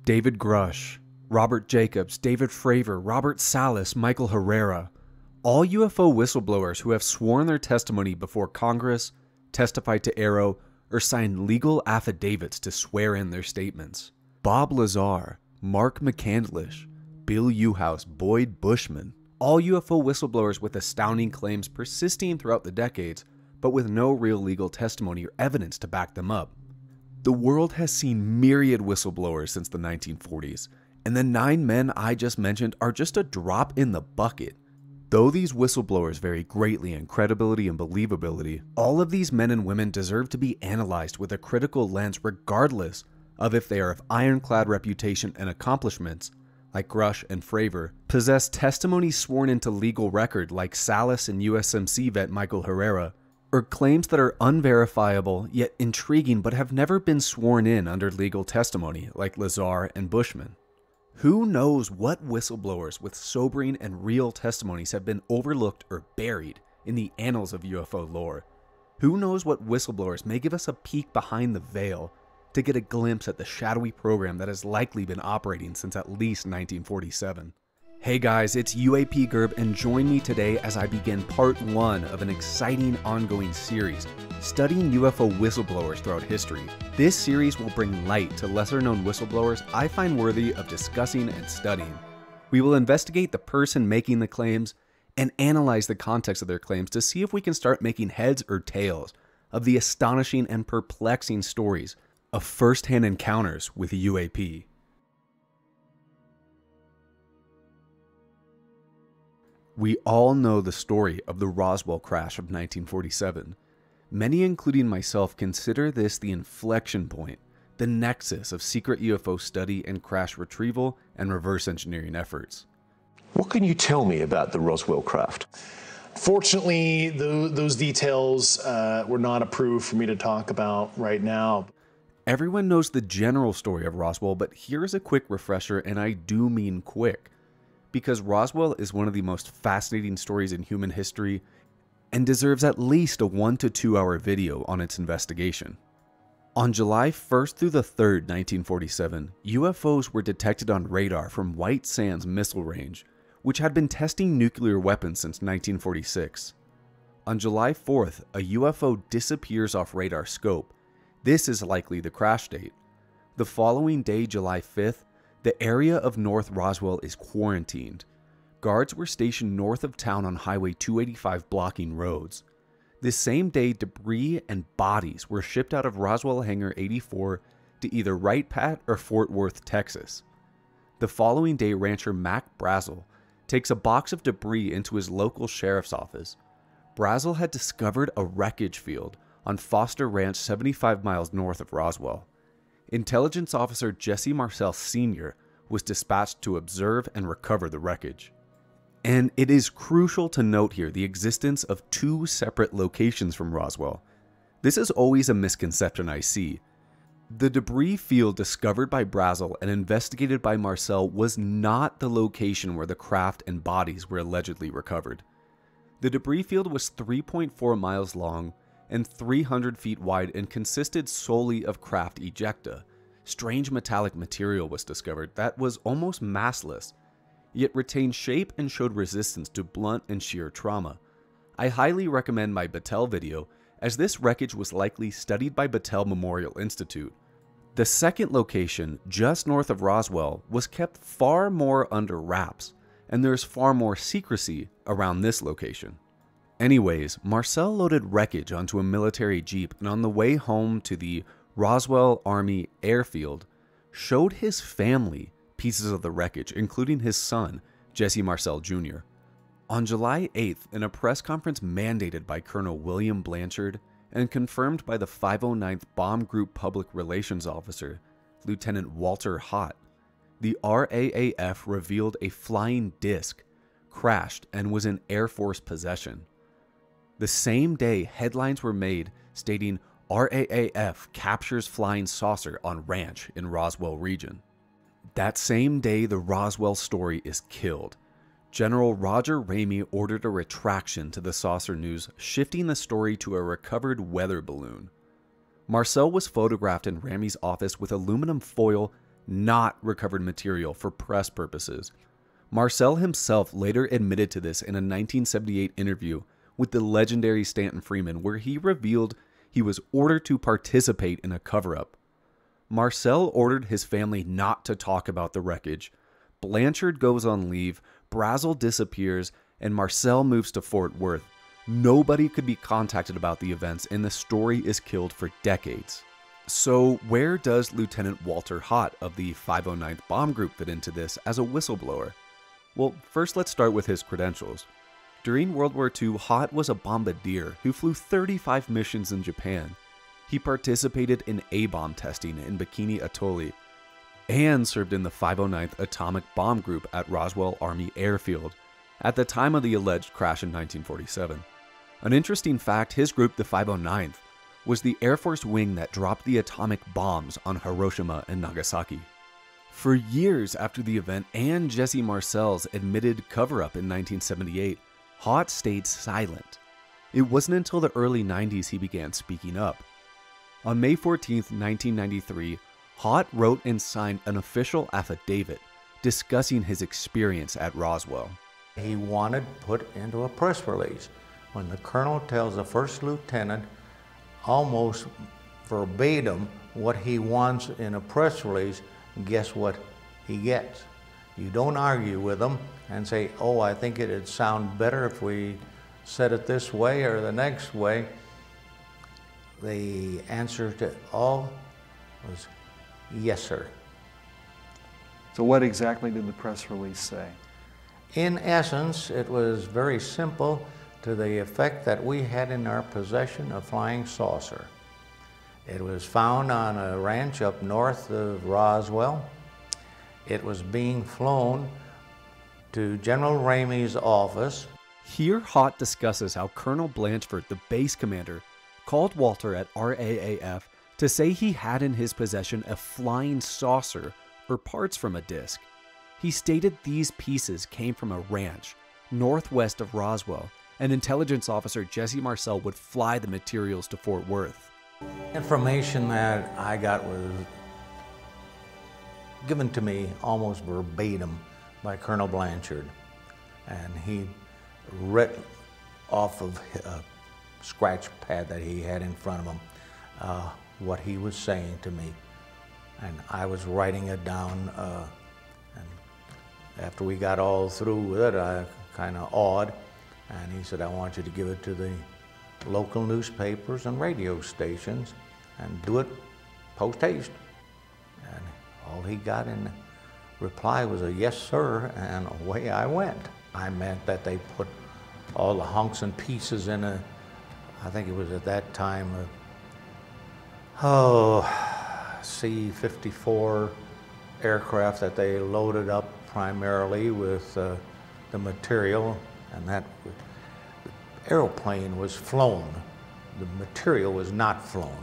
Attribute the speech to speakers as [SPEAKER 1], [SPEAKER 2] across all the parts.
[SPEAKER 1] David Grusch, Robert Jacobs, David Fravor, Robert Salas, Michael Herrera, all UFO whistleblowers who have sworn their testimony before Congress, testified to AARO, or signed legal affidavits to swear in their statements. Bob Lazar, Mark McCandlish, Bill Uhouse, Boyd Bushman, all UFO whistleblowers with astounding claims persisting throughout the decades, but with no real legal testimony or evidence to back them up. The world has seen myriad whistleblowers since the 1940s, and the 9 men I just mentioned are just a drop in the bucket. Though these whistleblowers vary greatly in credibility and believability, all of these men and women deserve to be analyzed with a critical lens regardless of if they are of ironclad reputation and accomplishments, like Grusch and Fravor, possess testimony sworn into legal record like Salas and USMC vet Michael Herrera, or claims that are unverifiable yet intriguing but have never been sworn in under legal testimony like Lazar and Bushman. Who knows what whistleblowers with sobering and real testimonies have been overlooked or buried in the annals of UFO lore? Who knows what whistleblowers may give us a peek behind the veil to get a glimpse at the shadowy program that has likely been operating since at least 1947? Hey guys, it's UAP Gerb, and join me today as I begin part 1 of an exciting ongoing series studying UFO whistleblowers throughout history. This series will bring light to lesser known whistleblowers I find worthy of discussing and studying. We will investigate the person making the claims and analyze the context of their claims to see if we can start making heads or tails of the astonishing and perplexing stories of first-hand encounters with UAP. We all know the story of the Roswell crash of 1947. Many, including myself, consider this the inflection point, the nexus of secret UFO study and crash retrieval and reverse engineering efforts.
[SPEAKER 2] What can you tell me about the Roswell craft?
[SPEAKER 3] Fortunately, those details were not approved for me to talk about right now.
[SPEAKER 1] Everyone knows the general story of Roswell, but here's a quick refresher, and I do mean quick, because Roswell is one of the most fascinating stories in human history and deserves at least a 1 to 2 hour video on its investigation. On July 1st through the 3rd, 1947, UFOs were detected on radar from White Sands Missile Range, which had been testing nuclear weapons since 1946. On July 4th, a UFO disappears off radar scope. This is likely the crash date. The following day, July 5th, the area of North Roswell is quarantined. Guards were stationed north of town on Highway 285 blocking roads. This same day, debris and bodies were shipped out of Roswell Hangar 84 to either Wright Pat or Fort Worth, Texas. The following day, rancher Mac Brazel takes a box of debris into his local sheriff's office. Brazel had discovered a wreckage field on Foster Ranch 75 miles north of Roswell. Intelligence officer Jesse Marcel Sr. was dispatched to observe and recover the wreckage. And it is crucial to note here the existence of 2 separate locations from Roswell. This is always a misconception I see. The debris field discovered by Brazel and investigated by Marcel was not the location where the craft and bodies were allegedly recovered. The debris field was 3.4 miles long and 300 feet wide and consisted solely of craft ejecta. Strange metallic material was discovered that was almost massless, yet retained shape and showed resistance to blunt and shear trauma. I highly recommend my Battelle video, as this wreckage was likely studied by Battelle Memorial Institute. The second location, just north of Roswell, was kept far more under wraps, and there's far more secrecy around this location. Anyways, Marcel loaded wreckage onto a military jeep, and on the way home to the Roswell Army Air Field, showed his family pieces of the wreckage, including his son, Jesse Marcel Jr. On July 8th, in a press conference mandated by Colonel William Blanchard and confirmed by the 509th Bomb Group Public Relations Officer, Lieutenant Walter Haut, the RAAF revealed a flying disc crashed and was in Air Force possession. The same day, headlines were made stating RAAF captures flying saucer on ranch in Roswell region. That same day, the Roswell story is killed. General Roger Ramey ordered a retraction to the saucer news, shifting the story to a recovered weather balloon. Marcel was photographed in Ramey's office with aluminum foil not recovered material for press purposes. Marcel himself later admitted to this in a 1978 interview with the legendary Stanton Friedman, where he revealed he was ordered to participate in a cover-up. Marcel ordered his family not to talk about the wreckage. Blanchard goes on leave, Brazel disappears, and Marcel moves to Fort Worth. Nobody could be contacted about the events, and the story is killed for decades. So where does Lieutenant Walter Haut of the 509th Bomb Group fit into this as a whistleblower? Well, first let's start with his credentials. During World War II, Haut was a bombardier who flew 35 missions in Japan. He participated in A-bomb testing in Bikini Atoll and served in the 509th Atomic Bomb Group at Roswell Army Air Field at the time of the alleged crash in 1947. An interesting fact, his group, the 509th, was the Air Force wing that dropped the atomic bombs on Hiroshima and Nagasaki. For years after the event and Jesse Marcel's admitted cover-up in 1978, Haut stayed silent. It wasn't until the early 90s he began speaking up. On May 14, 1993, Haut wrote and signed an official affidavit discussing his experience at Roswell.
[SPEAKER 4] He wanted put into a press release when the colonel tells the first lieutenant almost verbatim what he wants in a press release, guess what he gets? You don't argue with them and say, oh, I think it'd sound better if we said it this way or the next way. The answer to all was, yes, sir.
[SPEAKER 5] So what exactly did the press release say?
[SPEAKER 4] In essence, it was very simple, to the effect that we had in our possession a flying saucer. It was found on a ranch up north of Roswell. It was being flown to General Ramey's office.
[SPEAKER 1] Here, Haut discusses how Colonel Blanchard, the base commander, called Walter at RAAF to say he had in his possession a flying saucer or parts from a disc. He stated these pieces came from a ranch northwest of Roswell, and intelligence officer Jesse Marcel would fly the materials to Fort Worth.
[SPEAKER 4] Information that I got was given to me almost verbatim by Colonel Blanchard, and he read off of a scratch pad that he had in front of him what he was saying to me, and I was writing it down, and after we got all through with it, I kind of awed, and he said, I want you to give it to the local newspapers and radio stations and do it post-haste. And all he got in reply was a yes, sir, and away I went. I meant that they put all the hunks and pieces in a, I think it was at that time, C-54 aircraft that they loaded up primarily with the material, and that the airplane was flown. The material was not flown.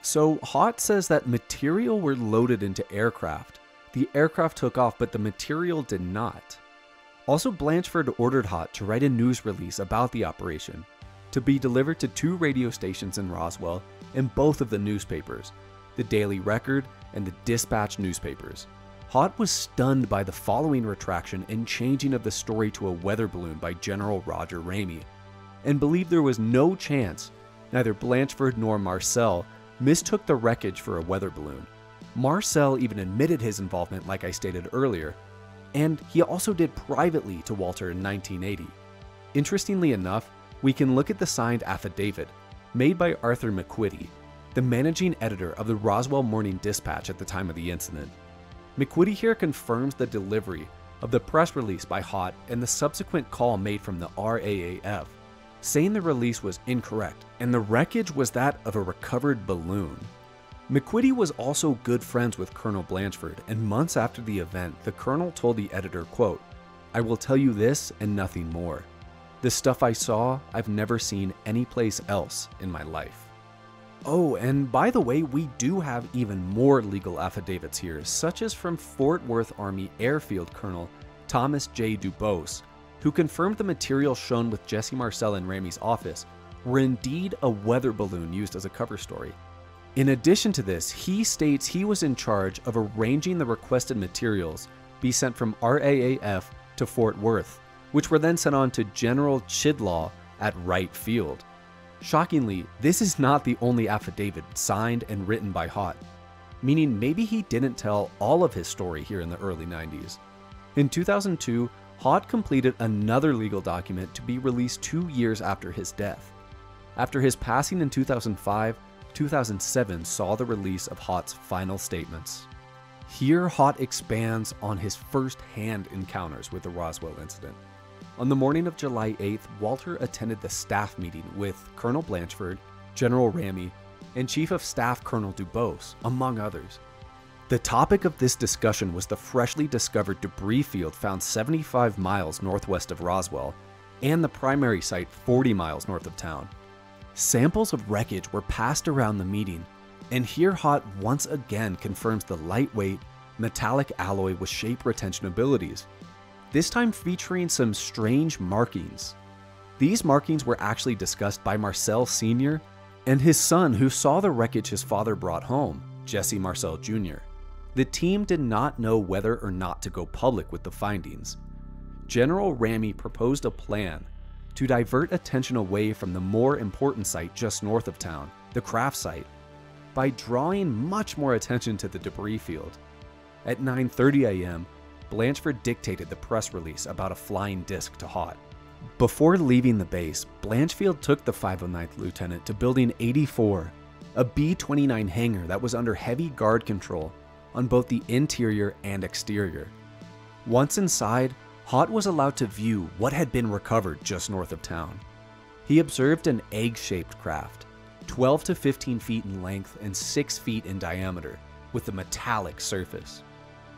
[SPEAKER 1] So Haut says that material were loaded into aircraft. The aircraft took off, but the material did not. Also, Blanchard ordered Haut to write a news release about the operation, to be delivered to 2 radio stations in Roswell and both of the newspapers, the Daily Record and the Dispatch newspapers. Haut was stunned by the following retraction and changing of the story to a weather balloon by General Roger Ramey, and believed there was no chance neither Blanchard nor Marcel mistook the wreckage for a weather balloon. Marcel even admitted his involvement, like I stated earlier, and he also did privately to Walter in 1980. Interestingly enough, we can look at the signed affidavit made by Arthur McQuitty, the managing editor of the Roswell Morning Dispatch at the time of the incident. McQuitty here confirms the delivery of the press release by Haut and the subsequent call made from the RAAF, saying the release was incorrect and the wreckage was that of a recovered balloon. McQuitty was also good friends with Colonel Blanchard, and months after the event, the colonel told the editor, quote, "I will tell you this and nothing more. The stuff I saw, I've never seen anyplace else in my life." Oh, and by the way, we do have even more legal affidavits here, such as from Fort Worth Army Air Field Colonel Thomas J. Dubose, who confirmed the materials shown with Jesse Marcel in Ramey's office were indeed a weather balloon used as a cover story. In addition to this, he states he was in charge of arranging the requested materials be sent from RAAF to Fort Worth, which were then sent on to General Chidlaw at Wright Field. Shockingly, this is not the only affidavit signed and written by Haut, meaning maybe he didn't tell all of his story here in the early 90s. In 2002, Haut completed another legal document to be released 2 years after his death. After his passing in 2005, 2007 saw the release of Haut's final statements. Here, Haut expands on his first-hand encounters with the Roswell incident. On the morning of July 8th, Walter attended the staff meeting with Colonel Blanchford, General Ramey, and Chief of Staff Colonel Dubose, among others. The topic of this discussion was the freshly discovered debris field found 75 miles northwest of Roswell, and the primary site 40 miles north of town. Samples of wreckage were passed around the meeting, and here Haut once again confirms the lightweight, metallic alloy with shape retention abilities, this time featuring some strange markings. These markings were actually discussed by Marcel Sr. and his son, who saw the wreckage his father brought home, Jesse Marcel Jr. The team did not know whether or not to go public with the findings. General Ramey proposed a plan to divert attention away from the more important site just north of town, the craft site, by drawing much more attention to the debris field. At 9:30 a.m., Blanchford dictated the press release about a flying disc to Haut. Before leaving the base, Blanchfield took the 509th Lieutenant to Building 84, a B-29 hangar that was under heavy guard control on both the interior and exterior. Once inside, Haut was allowed to view what had been recovered just north of town. He observed an egg-shaped craft, 12 to 15 feet in length and 6 feet in diameter, with a metallic surface.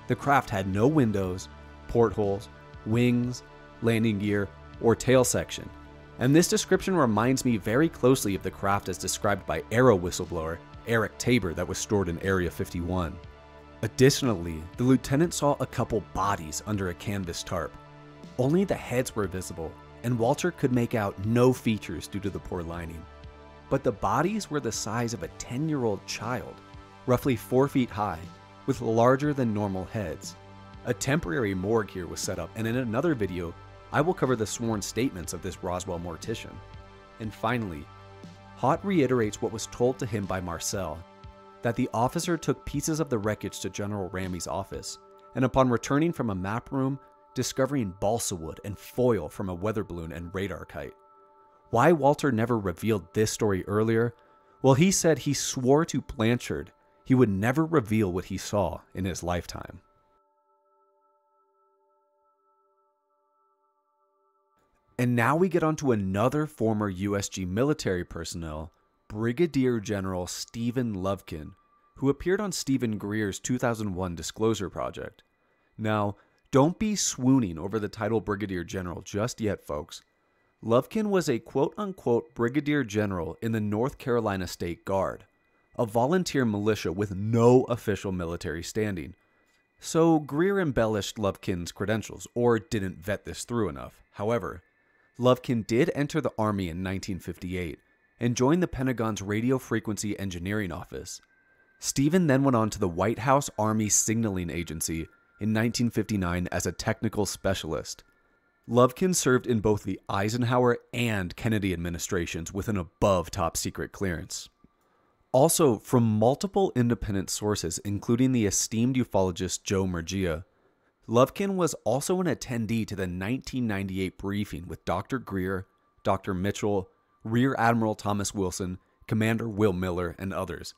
[SPEAKER 1] The craft had no windows, portholes, wings, landing gear, or tail section, and this description reminds me very closely of the craft as described by Aero whistleblower Eric Tabor that was stored in Area 51. Additionally, the lieutenant saw a couple bodies under a canvas tarp. Only the heads were visible, and Walter could make out no features due to the poor lining. But the bodies were the size of a 10-year-old child, roughly 4 feet high, with larger than normal heads. A temporary morgue here was set up, and in another video, I will cover the sworn statements of this Roswell mortician. And finally, Haut reiterates what was told to him by Marcel, that the officer took pieces of the wreckage to General Ramey's office, and upon returning from a map room, discovering balsa wood and foil from a weather balloon and radar kite. Why Walter never revealed this story earlier? Well, he said he swore to Blanchard he would never reveal what he saw in his lifetime. And now we get on to another former USG military personnel, Brigadier General Stephen Lovekin, who appeared on Stephen Greer's 2001 Disclosure Project. Now, don't be swooning over the title Brigadier General just yet, folks. Lovekin was a quote-unquote Brigadier General in the North Carolina State Guard, a volunteer militia with no official military standing. So Greer embellished Lovekin's credentials, or didn't vet this through enough. However, Lovekin did enter the Army in 1958 and joined the Pentagon's Radio Frequency Engineering Office. Stephen then went on to the White House Army Signaling Agency in 1959 as a technical specialist. Lovekin served in both the Eisenhower and Kennedy administrations with an above top secret clearance. Also, from multiple independent sources, including the esteemed ufologist Joe Murgia, Lovekin was also an attendee to the 1998 briefing with Dr. Greer, Dr. Mitchell, Rear Admiral Thomas Wilson, Commander Will Miller, and others.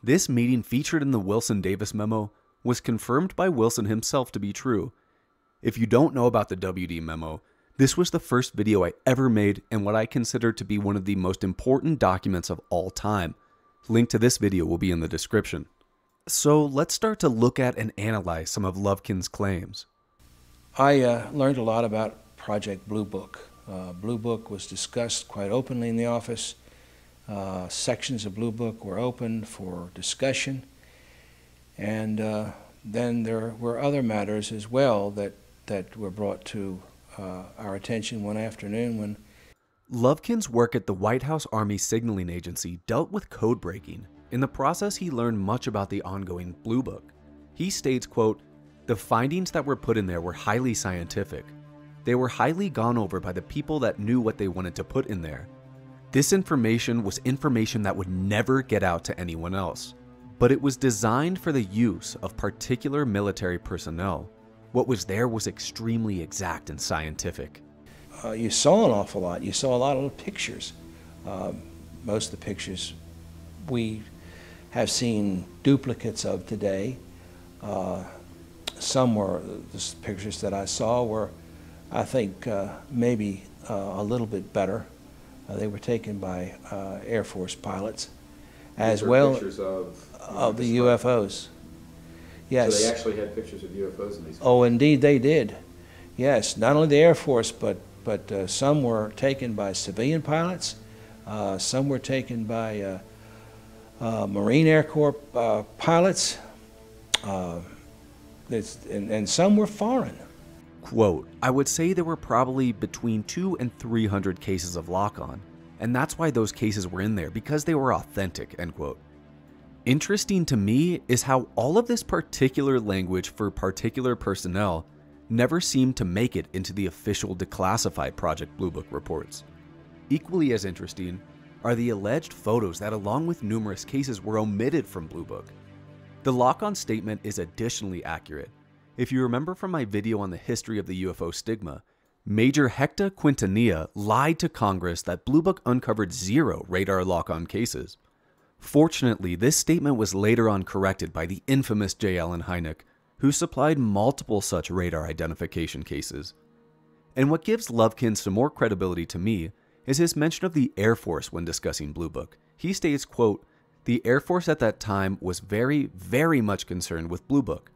[SPEAKER 1] This meeting, featured in the Wilson-Davis memo, was confirmed by Wilson himself to be true. If you don't know about the WD memo, this was the first video I ever made and what I consider to be one of the most important documents of all time. Link to this video will be in the description. So let's start to look at and analyze some of Lovekin's claims.
[SPEAKER 6] I learned a lot about Project Blue Book. Blue Book was discussed quite openly in the office. Sections of Blue Book were open for discussion. And then there were other matters as well that were brought to our attention one afternoon when
[SPEAKER 1] Lovekin's work at the White House Army Signaling Agency dealt with code breaking, In the process, he learned much about the ongoing Blue Book. He states, quote, "The findings that were put in there were highly scientific. They were highly gone over by the people that knew what they wanted to put in there. This information was information that would never get out to anyone else, but it was designed for the use of particular military personnel. What was there was extremely exact and scientific."
[SPEAKER 6] You saw an awful lot. You saw a lot of the pictures. Most of the pictures we have seen duplicates of today. Some were, the pictures that I saw were, I think, maybe a little bit better. They were taken by Air Force pilots, as well
[SPEAKER 1] pictures
[SPEAKER 6] of the UFOs. Yes.
[SPEAKER 1] So they actually had pictures of UFOs in these.
[SPEAKER 6] Oh, indeed they did. Yes, not only the Air Force, but some were taken by civilian pilots. Some were taken by Marine Air Corps pilots, and some were foreign.
[SPEAKER 1] Quote, "I would say there were probably between 200 and 300 cases of lock-on, and that's why those cases were in there, because they were authentic," end quote. Interesting to me is how all of this particular language for particular personnel never seemed to make it into the official declassified Project Blue Book reports. Equally as interesting are the alleged photos that, along with numerous cases, were omitted from Blue Book. The lock-on statement is additionally accurate. If you remember from my video on the history of the UFO stigma, Major Hector Quintanilla lied to Congress that Blue Book uncovered 0 radar lock-on cases. Fortunately, this statement was later on corrected by the infamous J. Allen Hynek, who supplied multiple such radar identification cases. And what gives Lovekin some more credibility to me is his mention of the Air Force when discussing Blue Book. He states, quote, "The Air Force at that time was very, very much concerned with Blue Book,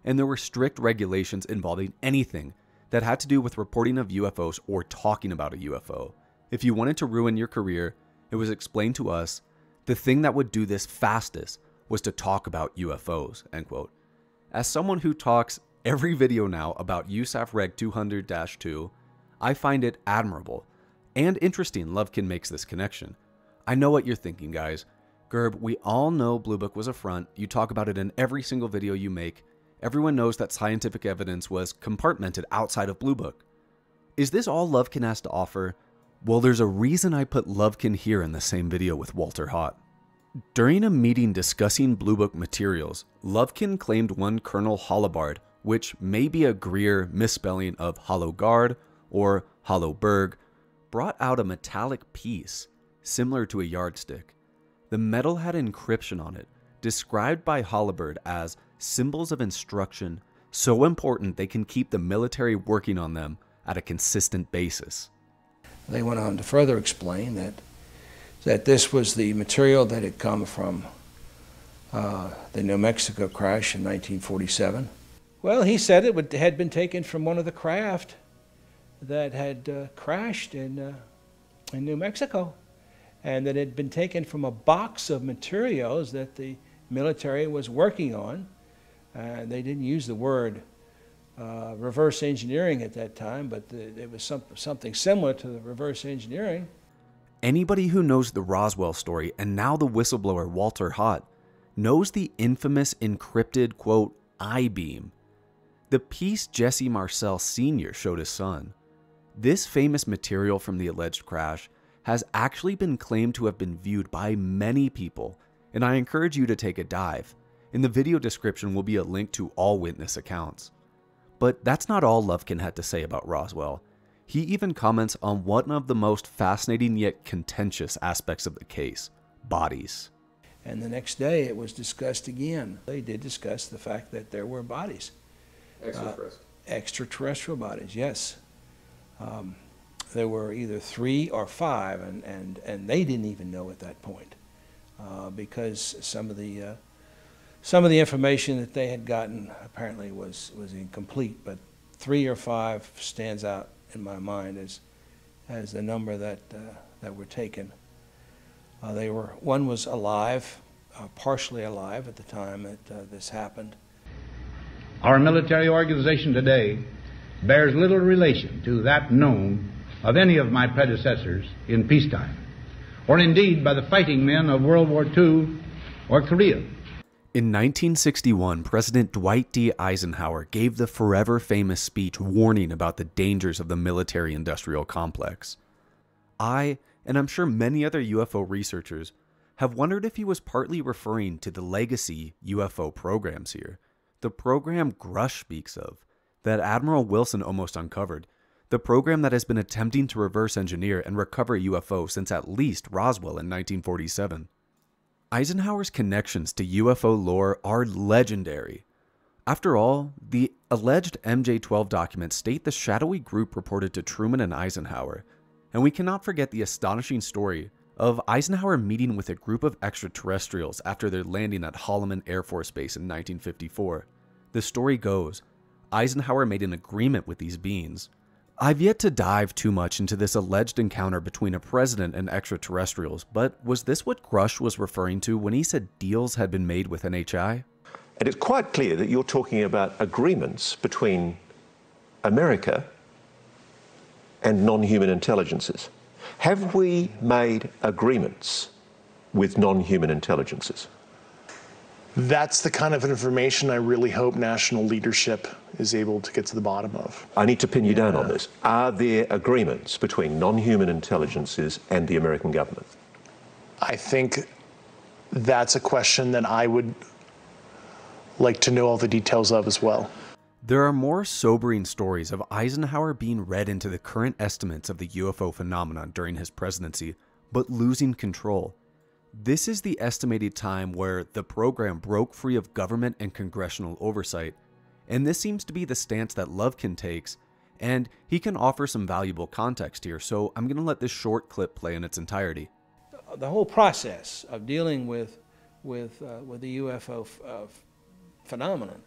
[SPEAKER 1] and there were strict regulations involving anything that had to do with reporting of UFOs or talking about a UFO. If you wanted to ruin your career, it was explained to us the thing that would do this fastest was to talk about UFOs," end quote. As someone who talks every video now about USAF Reg 200-2, I find it admirable and interesting Lovekin makes this connection. I know what you're thinking, guys. Gerb, we all know Blue Book was a front. You talk about it in every single video you make. Everyone knows that scientific evidence was compartmented outside of Blue Book. Is this all Lovekin has to offer? Well, there's a reason I put Lovekin here in the same video with Walter Haut. During a meeting discussing Blue Book materials, Lovekin claimed one Colonel Hollabard, which may be a Greer misspelling of Hollowgard or Hollowberg, brought out a metallic piece similar to a yardstick. The metal had encryption on it, described by Hollabard as symbols of instruction, so important they can keep the military working on them at a consistent basis.
[SPEAKER 6] They went on to further explain that this was the material that had come from the New Mexico crash in 1947. Well, he said it had been taken from one of the craft that had crashed in New Mexico, and that it had been taken from a box of materials that the military was working on. They didn't use the word reverse engineering at that time, but it was something similar to the reverse engineering.
[SPEAKER 1] Anybody who knows the Roswell story, and now the whistleblower Walter Haut, knows the infamous encrypted, quote, I-beam. The piece Jesse Marcel Sr. showed his son. This famous material from the alleged crash has actually been claimed to have been viewed by many people, and I encourage you to take a dive. In the video description will be a link to all witness accounts. But that's not all Lovekin had to say about Roswell. He even comments on one of the most fascinating yet contentious aspects of the case: bodies.
[SPEAKER 6] And the next day it was discussed again. They did discuss the fact that there were bodies. Extraterrestrial bodies, yes. There were either 3 or 5, and they didn't even know at that point, because some of the information that they had gotten apparently was incomplete. But 3 or 5 stands out in my mind as the number that were taken. One was alive, partially alive at the time that this happened.
[SPEAKER 7] Our military organization today bears little relation to that known of any of my predecessors in peacetime, or indeed by the fighting men of World War II or Korea.
[SPEAKER 1] In 1961, President Dwight D. Eisenhower gave the forever famous speech warning about the dangers of the military-industrial complex. I, and I'm sure many other UFO researchers, have wondered if he was partly referring to the legacy UFO programs here. The program Grusch speaks of, that Admiral Wilson almost uncovered, the program that has been attempting to reverse engineer and recover a UFO since at least Roswell in 1947. Eisenhower's connections to UFO lore are legendary. After all, the alleged MJ-12 documents state the shadowy group reported to Truman and Eisenhower, and we cannot forget the astonishing story of Eisenhower meeting with a group of extraterrestrials after their landing at Holloman Air Force Base in 1954. The story goes, Eisenhower made an agreement with these beings. I've yet to dive too much into this alleged encounter between a president and extraterrestrials, but was this what Grusch was referring to when he said deals had been made with NHI?
[SPEAKER 2] And it's quite clear that you're talking about agreements between America and non-human intelligences. Have we made agreements with non-human intelligences?
[SPEAKER 3] That's the kind of information I really hope national leadership is able to get to the bottom of.
[SPEAKER 2] I need to pin you down on this. Are there agreements between non-human intelligences and the American government?
[SPEAKER 3] I think that's a question that I would like to know all the details of as well.
[SPEAKER 1] There are more sobering stories of Eisenhower being read into the current estimates of the UFO phenomenon during his presidency, but losing control. This is the estimated time where the program broke free of government and congressional oversight, and this seems to be the stance that Lovekin takes, and he can offer some valuable context here, so I'm going to let this short clip play in its entirety.
[SPEAKER 6] The whole process of dealing with the UFO phenomenon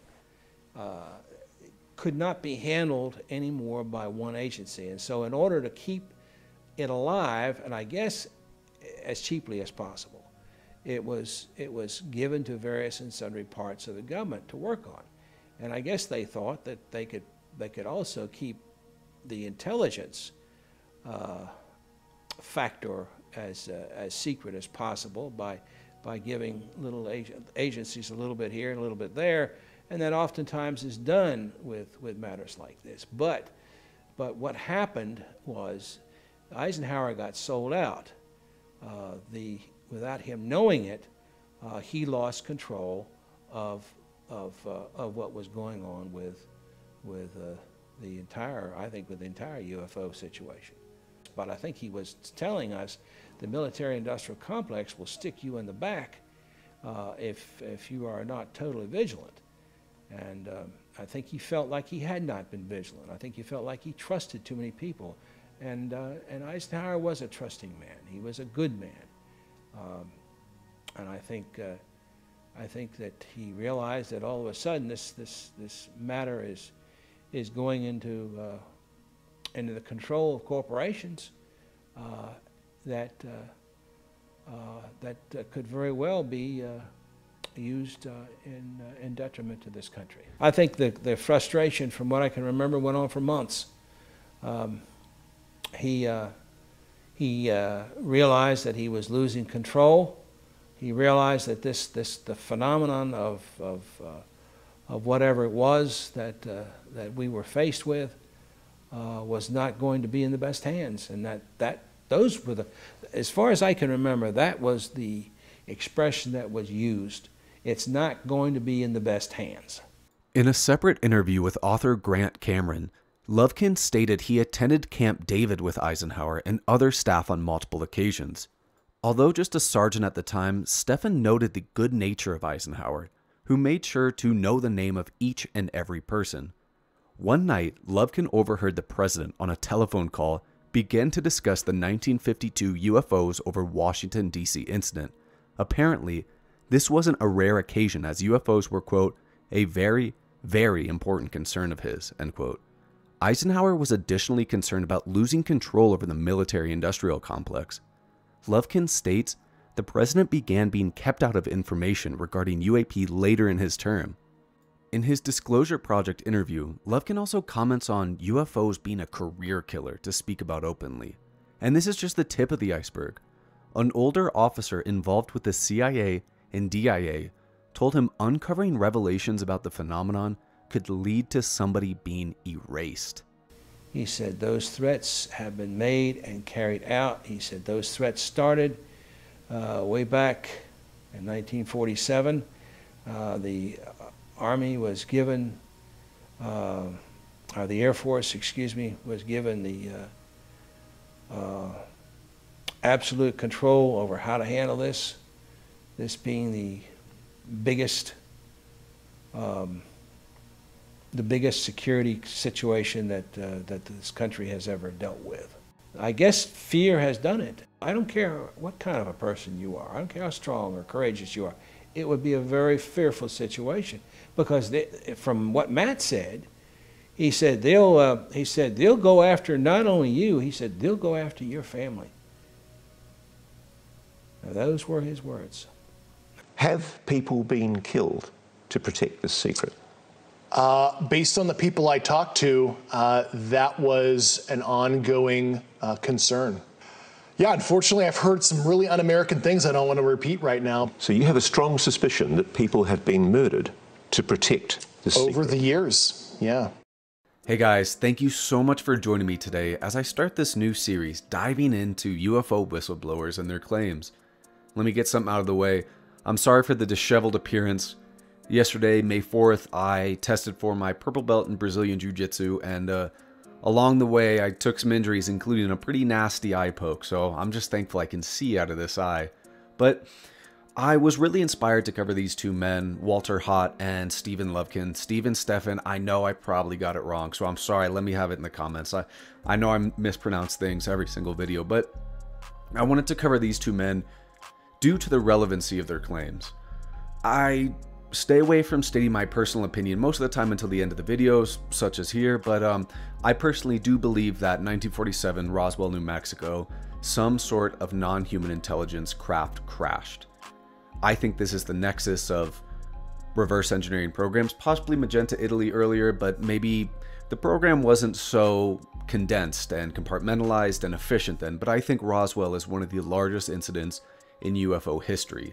[SPEAKER 6] could not be handled anymore by one agency, and so in order to keep it alive, and I guess as cheaply as possible, it was given to various and sundry parts of the government to work on. And I guess they thought that they could also keep the intelligence factor as secret as possible by giving little agencies a little bit here and a little bit there, and that oftentimes is done with matters like this. But what happened was Eisenhower got sold out. Without him knowing it, he lost control of what was going on with the entire UFO situation. But I think he was telling us the military-industrial complex will stick you in the back if you are not totally vigilant. And I think he felt like he had not been vigilant. I think he felt like he trusted too many people. And Eisenhower was a trusting man. He was a good man. And I think that he realized that all of a sudden this matter is going into the control of corporations that could very well be used in detriment to this country. I think the frustration, from what I can remember, went on for months. He realized that he was losing control. He realized that the phenomenon of whatever it was that we were faced with was not going to be in the best hands, and those were as far as I can remember, that was the expression that was used. It's not going to be in the best hands.
[SPEAKER 1] In a separate interview with author Grant Cameron, Lovekin stated he attended Camp David with Eisenhower and other staff on multiple occasions. Although just a sergeant at the time, Stephan noted the good nature of Eisenhower, who made sure to know the name of each and every person. One night, Lovekin overheard the president on a telephone call begin to discuss the 1952 UFOs over Washington, D.C. incident. Apparently, this wasn't a rare occasion, as UFOs were, quote, a very, very important concern of his, end quote. Eisenhower was additionally concerned about losing control over the military-industrial complex. Lovekin states the president began being kept out of information regarding UAP later in his term. In his Disclosure Project interview, Lovekin also comments on UFOs being a career killer to speak about openly. And this is just the tip of the iceberg. An older officer involved with the CIA and DIA told him uncovering revelations about the phenomenon could lead to somebody being erased.
[SPEAKER 6] He said those threats have been made and carried out. He said those threats started way back in 1947. The Army was given, or the Air Force, excuse me, was given the absolute control over how to handle this. This being the biggest security situation that this country has ever dealt with. I guess fear has done it. I don't care what kind of a person you are. I don't care how strong or courageous you are. It would be a very fearful situation because from what Matt said, he said they'll go after not only you. He said they'll go after your family. Now, those were his words.
[SPEAKER 2] Have people been killed to protect this secret?
[SPEAKER 3] Based on the people I talked to, that was an ongoing concern. Yeah, unfortunately, I've heard some really un-American things I don't want to repeat right now.
[SPEAKER 2] So you have a strong suspicion that people have been murdered to protect this secret?
[SPEAKER 3] Over the years, yeah.
[SPEAKER 1] Hey guys, thank you so much for joining me today as I start this new series diving into UFO whistleblowers and their claims. Let me get something out of the way. I'm sorry for the disheveled appearance. Yesterday, May 4th, I tested for my purple belt in Brazilian Jiu-Jitsu, and along the way, I took some injuries, including a pretty nasty eye poke, so I'm just thankful I can see out of this eye. But I was really inspired to cover these two men, Walter Haut and Stephen Lovekin. Stephen, I know I probably got it wrong, so I'm sorry, let me have it in the comments. I know I mispronounce things every single video, but I wanted to cover these two men due to the relevancy of their claims. I stay away from stating my personal opinion most of the time until the end of the videos, such as here, but I personally do believe that in 1947, Roswell, New Mexico, some sort of non-human intelligence craft crashed. I think this is the nexus of reverse engineering programs, possibly Magenta Italy earlier, but maybe the program wasn't so condensed and compartmentalized and efficient then, but I think Roswell is one of the largest incidents in UFO history.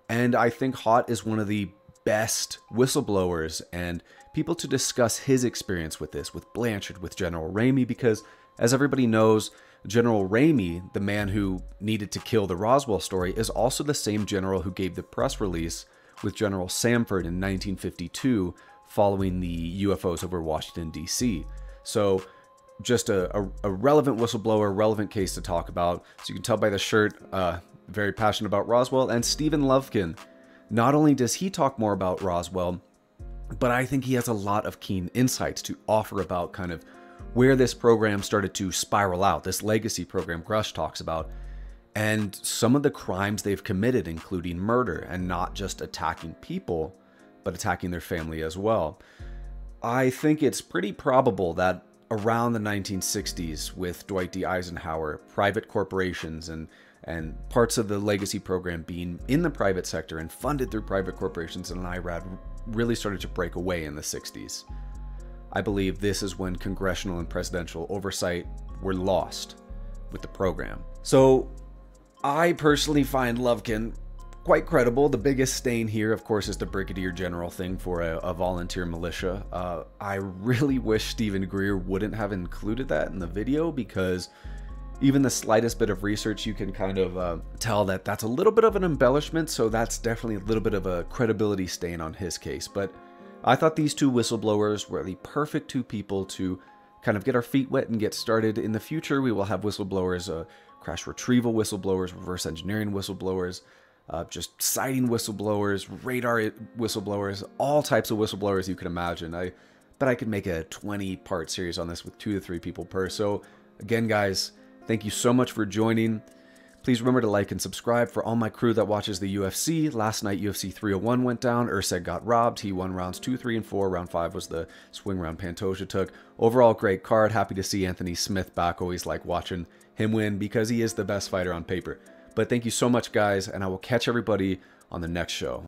[SPEAKER 1] And I think Haut is one of the best whistleblowers and people to discuss his experience with this, with Blanchard, with General Ramey, because as everybody knows, General Ramey, the man who needed to kill the Roswell story, is also the same general who gave the press release with General Samford in 1952 following the UFOs over Washington, D.C. So just a relevant whistleblower, relevant case to talk about. So you can tell by the shirt, very passionate about Roswell. And Stephen Lovekin, not only does he talk more about Roswell, but I think he has a lot of keen insights to offer about kind of where this program started to spiral out, this legacy program Grusch talks about, and some of the crimes they've committed, including murder, and not just attacking people, but attacking their family as well. I think it's pretty probable that around the 1960s, with Dwight D. Eisenhower, private corporations and parts of the legacy program being in the private sector and funded through private corporations and IRAD really started to break away in the 60s. I believe this is when congressional and presidential oversight were lost with the program. So I personally find Lovekin quite credible. The biggest stain here, of course, is the brigadier general thing for a volunteer militia. I really wish Stephen Greer wouldn't have included that in the video, because even the slightest bit of research, you can kind of tell that that's a little bit of an embellishment, so that's definitely a little bit of a credibility stain on his case. But I thought these two whistleblowers were the perfect two people to kind of get our feet wet and get started. In the future, we will have whistleblowers, crash retrieval whistleblowers, reverse engineering whistleblowers, just sighting whistleblowers, radar whistleblowers, all types of whistleblowers you can imagine. I bet I could make a 20-part series on this with 2 to 3 people per. So again, guys, thank you so much for joining. Please remember to like and subscribe for all my crew that watches the UFC. Last night, UFC 301 went down. Urseg got robbed. He won rounds 2, 3, and 4. Round 5 was the swing round Pantoja took. Overall, great card. Happy to see Anthony Smith back. Always like watching him win because he is the best fighter on paper. But thank you so much, guys, and I will catch everybody on the next show.